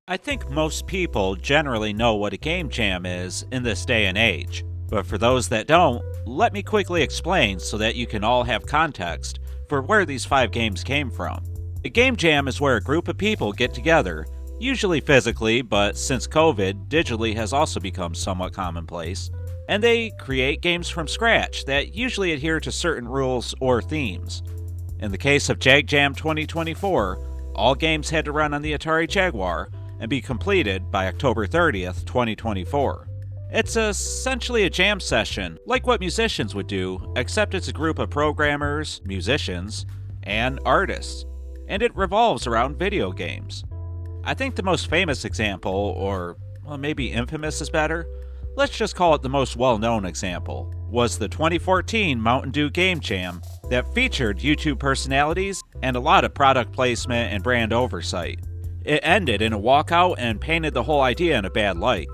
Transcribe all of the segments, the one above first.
I think most people generally know what a game jam is in this day and age, but for those that don't, let me quickly explain so that you can all have context for where these 5 games came from. A game jam is where a group of people get together, usually physically, but since COVID, digitally has also become somewhat commonplace, and they create games from scratch that usually adhere to certain rules or themes. In the case of Jag Jam 2024, all games had to run on the Atari Jaguar and be completed by October 30th, 2024. It's essentially a jam session, like what musicians would do, except it's a group of programmers, musicians, and artists, and it revolves around video games. I think the most famous example, or well, maybe infamous is better, let's just call it the most well-known example, was the 2014 Mountain Dew Game Jam that featured YouTube personalities and a lot of product placement and brand oversight. It ended in a walkout and painted the whole idea in a bad light.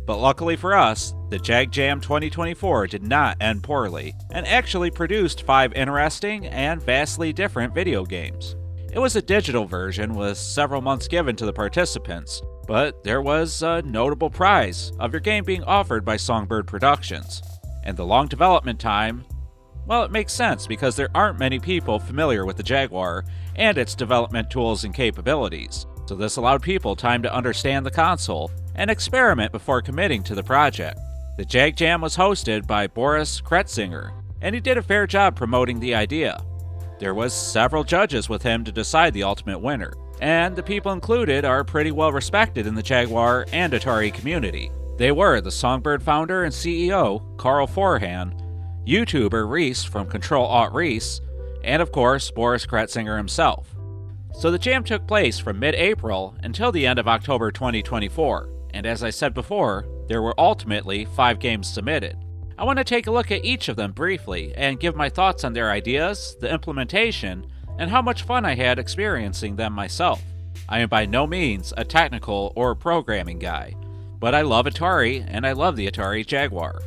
But luckily for us, the Jag Jam 2024 did not end poorly, and actually produced 5 interesting and vastly different video games. It was a digital version with several months given to the participants, but there was a notable prize of your game being offered by SongBird Productions. And the long development time, well, it makes sense because there aren't many people familiar with the Jaguar and its development tools and capabilities. So this allowed people time to understand the console and experiment before committing to the project. The Jag Jam was hosted by Boris Kretzinger, and he did a fair job promoting the idea. There was several judges with him to decide the ultimate winner, and the people included are pretty well respected in the Jaguar and Atari community. They were the SongBird founder and CEO, Karl Forhan, YouTuber Rees from Ctrl-Alt-Rees, and of course, Boris Kretzinger himself. So the jam took place from mid-April until the end of October 2024, and as I said before, there were ultimately 5 games submitted. I want to take a look at each of them briefly and give my thoughts on their ideas, the implementation, and how much fun I had experiencing them myself. I am by no means a technical or programming guy, but I love Atari and I love the Atari Jaguar.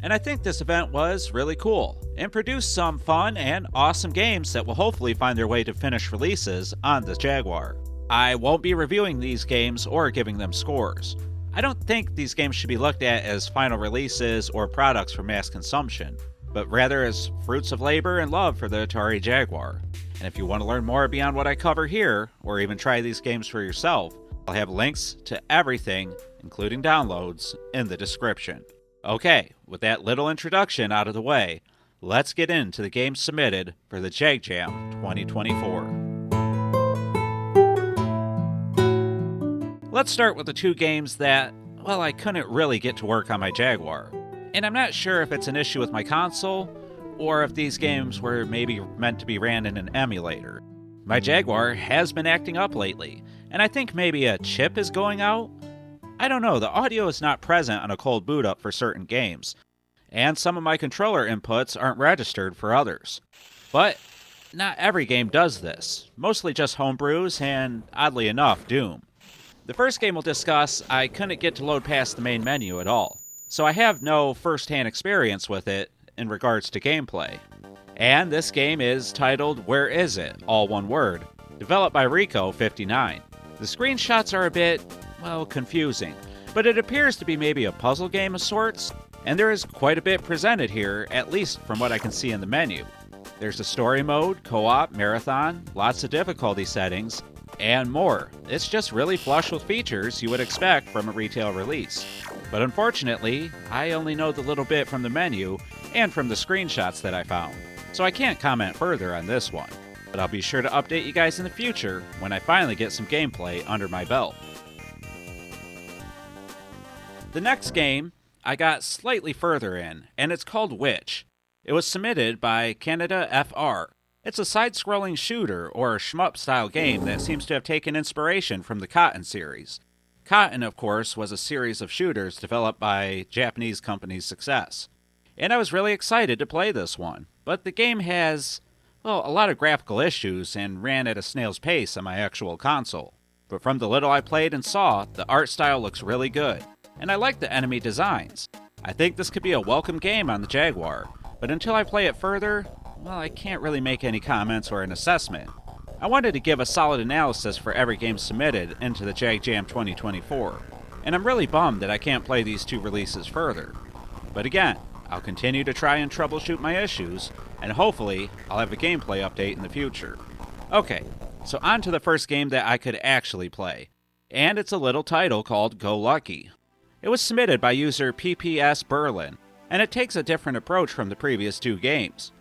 And I think this event was really cool and produced some fun and awesome games that will hopefully find their way to finished releases on the Jaguar. I won't be reviewing these games or giving them scores. I don't think these games should be looked at as final releases or products for mass consumption, but rather as fruits of labor and love for the Atari Jaguar. And if you want to learn more beyond what I cover here, or even try these games for yourself, I'll have links to everything, including downloads, in the description. Okay, with that little introduction out of the way, let's get into the games submitted for the Jag Jam 2024. Let's start with the 2 games that, well, I couldn't really get to work on my Jaguar. And I'm not sure if it's an issue with my console, or if these games were maybe meant to be ran in an emulator. My Jaguar has been acting up lately, and I think maybe a chip is going out? I don't know, the audio is not present on a cold boot up for certain games, and some of my controller inputs aren't registered for others. But not every game does this, mostly just homebrews and, oddly enough, Doom. The first game we'll discuss, I couldn't get to load past the main menu at all, so I have no first-hand experience with it in regards to gameplay. And this game is titled WhereIsIt, all one word, developed by Rico59. The screenshots are a bit, well, confusing, but it appears to be maybe a puzzle game of sorts, and there is quite a bit presented here, at least from what I can see in the menu. There's a story mode, co-op, marathon, lots of difficulty settings, and more. It's just really flush with features you would expect from a retail release. But unfortunately, I only know the little bit from the menu and from the screenshots that I found, so I can't comment further on this one. But I'll be sure to update you guys in the future when I finally get some gameplay under my belt. The next game, I got slightly further in, and it's called Witch. It was submitted by Canada FR. It's a side-scrolling shooter or shmup-style game that seems to have taken inspiration from the Cotton series. Cotton, of course, was a series of shooters developed by Japanese company Success. And I was really excited to play this one, but the game has, well, a lot of graphical issues and ran at a snail's pace on my actual console. But from the little I played and saw, the art style looks really good, and I like the enemy designs. I think this could be a welcome game on the Jaguar, but until I play it further, well, I can't really make any comments or an assessment. I wanted to give a solid analysis for every game submitted into the JAGJAM2024, and I'm really bummed that I can't play these two releases further. But again, I'll continue to try and troubleshoot my issues, and hopefully I'll have a gameplay update in the future. Okay, so on to the first game that I could actually play, and it's a little title called GoLucky. It was submitted by user PPS Berlin, and it takes a different approach from the previous two games.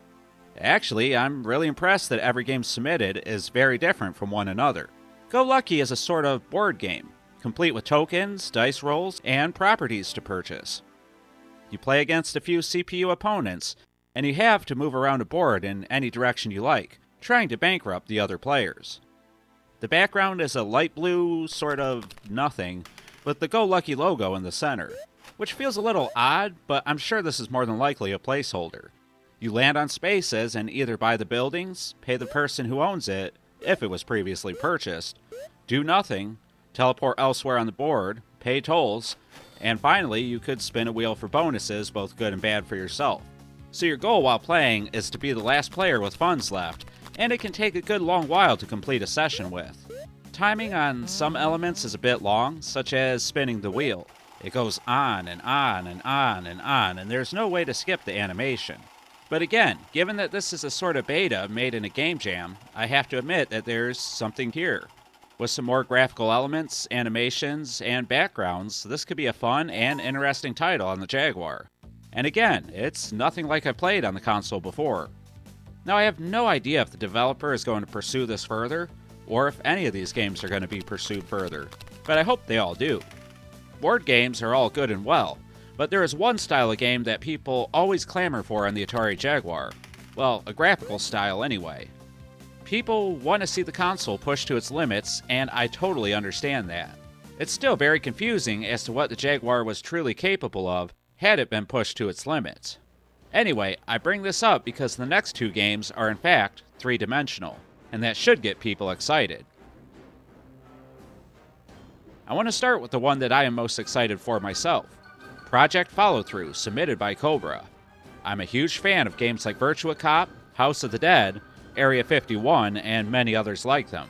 Actually, I'm really impressed that every game submitted is very different from one another. GoLucky is a sort of board game, complete with tokens, dice rolls, and properties to purchase. You play against a few CPU opponents, and you have to move around a board in any direction you like, trying to bankrupt the other players. The background is a light blue sort of nothing, with the GoLucky logo in the center, which feels a little odd, but I'm sure this is more than likely a placeholder. You land on spaces and either buy the buildings, pay the person who owns it, if it was previously purchased, do nothing, teleport elsewhere on the board, pay tolls, and finally, you could spin a wheel for bonuses, both good and bad for yourself. So your goal while playing is to be the last player with funds left, and it can take a good long while to complete a session with. Timing on some elements is a bit long, such as spinning the wheel. It goes on and on and on and on, and there's no way to skip the animation. But again, given that this is a sort of beta made in a game jam, I have to admit that there's something here. With some more graphical elements, animations, and backgrounds, this could be a fun and interesting title on the Jaguar. And again, it's nothing like I played on the console before. Now I have no idea if the developer is going to pursue this further, or if any of these games are going to be pursued further, but I hope they all do. Board games are all good and well, but there is one style of game that people always clamor for on the Atari Jaguar. Well, a graphical style anyway. People want to see the console pushed to its limits, and I totally understand that. It's still very confusing as to what the Jaguar was truly capable of had it been pushed to its limits. Anyway, I bring this up because the next two games are in fact three-dimensional, and that should get people excited. I want to start with the one that I am most excited for myself, Project Followthrough, submitted by Cobra. I'm a huge fan of games like Virtua Cop, House of the Dead, Area 51, and many others like them.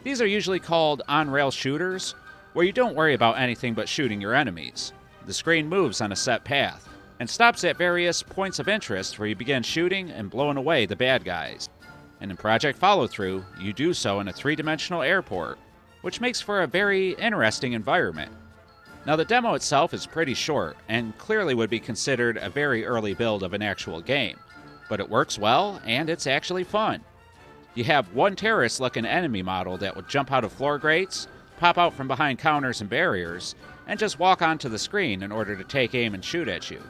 These are usually called on-rail shooters, where you don't worry about anything but shooting your enemies. The screen moves on a set path, and stops at various points of interest where you begin shooting and blowing away the bad guys. And in Project Followthrough, you do so in a three-dimensional airport, which makes for a very interesting environment. Now the demo itself is pretty short, and clearly would be considered a very early build of an actual game, but it works well, and it's actually fun. You have one terrorist-looking enemy model that will jump out of floor grates, pop out from behind counters and barriers, and just walk onto the screen in order to take aim and shoot at you.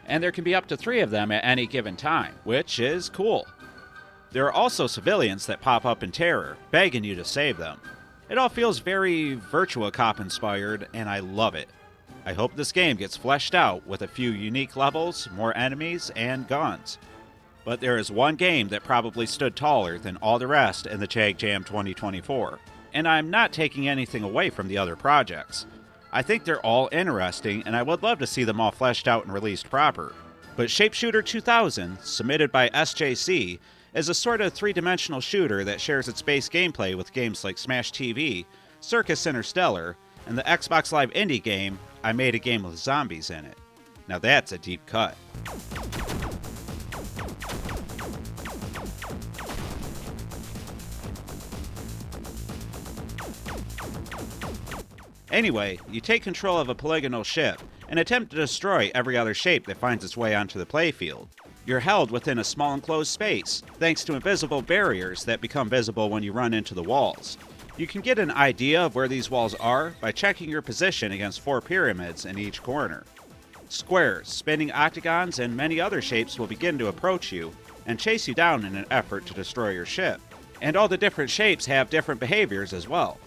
And there can be up to 3 of them at any given time, which is cool. There are also civilians that pop up in terror, begging you to save them. It all feels very Virtua Cop inspired, and I love it. I hope this game gets fleshed out with a few unique levels, more enemies, and guns. But there is one game that probably stood taller than all the rest in the Jag Jam 2024, and I'm not taking anything away from the other projects. I think they're all interesting, and I would love to see them all fleshed out and released proper. But Sharpshooter 2000, submitted by SJC, is a sort of three-dimensional shooter that shares its base gameplay with games like Smash TV, Circus Interstellar, and the Xbox Live indie game I Made a Game with Zombies in it. Now that's a deep cut. Anyway, you take control of a polygonal ship and attempt to destroy every other shape that finds its way onto the playfield. You're held within a small enclosed space, thanks to invisible barriers that become visible when you run into the walls. You can get an idea of where these walls are by checking your position against 4 pyramids in each corner. Squares, spinning octagons, and many other shapes will begin to approach you and chase you down in an effort to destroy your ship. And all the different shapes have different behaviors as well.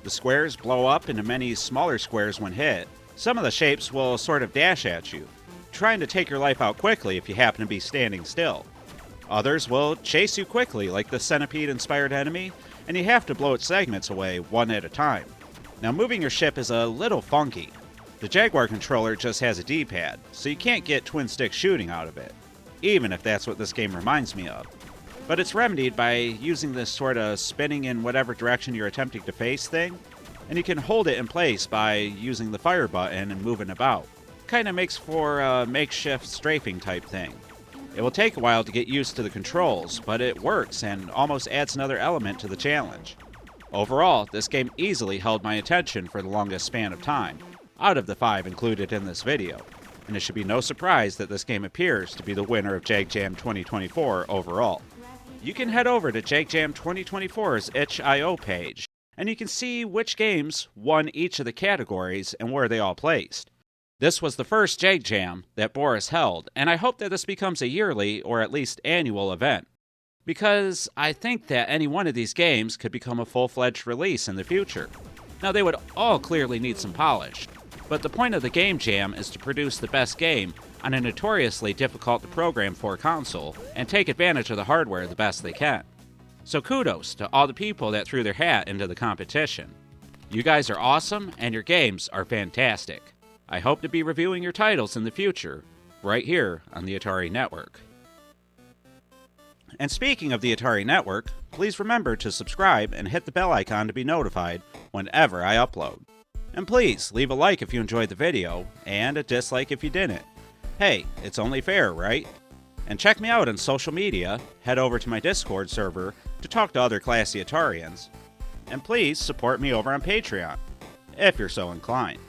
The squares blow up into many smaller squares when hit. Some of the shapes will sort of dash at you, trying to take your life out quickly if you happen to be standing still. Others will chase you quickly, like the centipede-inspired enemy, and you have to blow its segments away one at a time. Now, moving your ship is a little funky. The Jaguar controller just has a D-pad, so you can't get twin-stick shooting out of it, even if that's what this game reminds me of. But it's remedied by using this sort of spinning in whatever direction you're attempting to face thing, and you can hold it in place by using the fire button and moving about. Kinda makes for a makeshift strafing type thing. It will take a while to get used to the controls, but it works and almost adds another element to the challenge. Overall, this game easily held my attention for the longest span of time, out of the 5 included in this video, and it should be no surprise that this game appears to be the winner of JAGJAM2024 overall. You can head over to JAGJAM2024's itch.io page, and you can see which games won each of the categories and where they all placed. This was the first Jag Jam that Boris held, and I hope that this becomes a yearly or at least annual event, because I think that any one of these games could become a full-fledged release in the future. Now, they would all clearly need some polish, but the point of the Game Jam is to produce the best game on a notoriously difficult to program for console and take advantage of the hardware the best they can. So kudos to all the people that threw their hat into the competition. You guys are awesome and your games are fantastic. I hope to be reviewing your titles in the future, right here on the Atari Network. And speaking of the Atari Network, please remember to subscribe and hit the bell icon to be notified whenever I upload. And please leave a like if you enjoyed the video, and a dislike if you didn't. Hey, it's only fair, right? And check me out on social media, head over to my Discord server to talk to other classy Atarians. And please support me over on Patreon, if you're so inclined.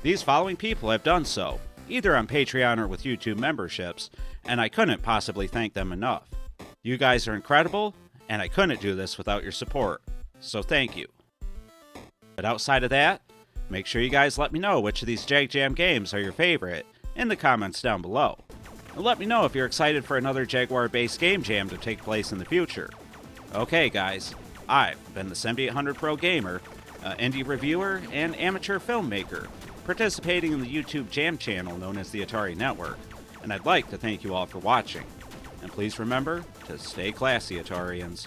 These following people have done so, either on Patreon or with YouTube memberships, and I couldn't possibly thank them enough. You guys are incredible, and I couldn't do this without your support, so thank you. But outside of that, make sure you guys let me know which of these Jag Jam games are your favorite in the comments down below. And let me know if you're excited for another Jaguar-based game jam to take place in the future. Okay guys, I've been the 7800 Pro Gamer, an indie reviewer and amateur filmmaker, participating in the YouTube Jam channel known as the Atari Network, and I'd like to thank you all for watching. And please remember to stay classy, Atarians.